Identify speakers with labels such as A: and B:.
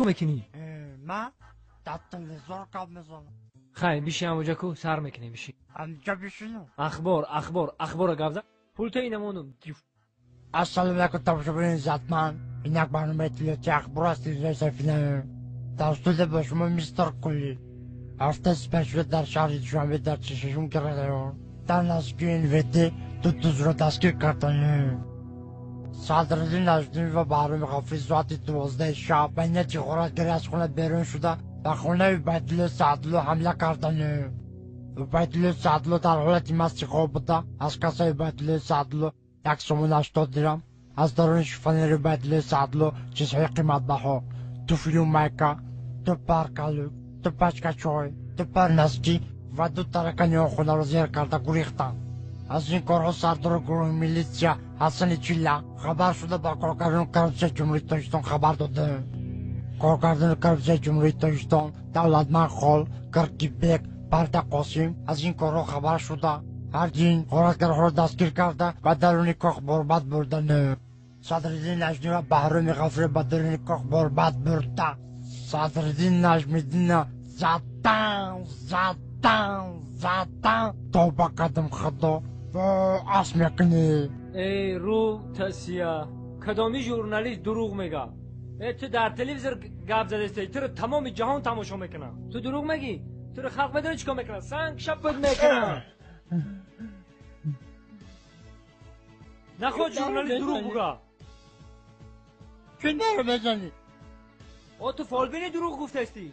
A: کو میکنی؟
B: من در تلویزیون کار میزنم.
A: خیلی بیشی همونجا کو سر میکنی بیشی.
B: همونجا بشینم.
A: اخبار گفت. پول تو اینمونم.
B: السلام علیکم تماشاگران عزتمند. اینک برنامه اطلاعاتی اخبار است اینجا سفینه. توسط به شما میستر کلی. هفته سپشل در شهر دوشنبه در چششون کرده. در نزدیکی الوتی دوز رو دستگیر کردن. صدرالدین نجمی و بهرام غفوری ساعت 12 شب به نیت غارتگری از خونه بیرون شده و خونه عبیدالله سعدلو حمله کردن. عبیدالله سعدلو در حالت مست خواب بوده. از کاسه عبیدالله سعدلو 180 درم از درون شیفانیر عبیدالله سعدلو چیزهای قیمت بها، تو فیلم میکا، تو پرکالو، تو پچکا چای، تو پرنسکی و دو ترکانی خونه رو زیر کرده گریختن. از این کارها سردار گروه میلیسیا حسن چیلا خبر شده با کارگردان کربسه جمهوری تاجیکستان خبر داده. کارگردان کربسه جمهوری تاجیکستان دولتمند خال کرکیبک پرده قاسم از این کارها خبر شده. هر دین غارتگرها را دستگیر کرده و درون کاخ برباد بردن. صدرالدین نجمی و بهرام غفوری به درون کاخ برباد برده. صدرالدین نجمیدین زدن توبه قدم خدا و عصر میکنی.
A: ای رو تسیا کدامی ژورنالیست دروغ میگه؟ تو در تلویزیون گپ زده استی تو رو تمام جهان تماشا میکنه. تو دروغ میگی؟ تو رو خلق بدون چیکار میکنه؟ سنگ شپت میکنه. نخود ژورنالیست دروغ بگه.
B: چون دارو بزنی؟
A: تو فالبینی دروغ گفته استی.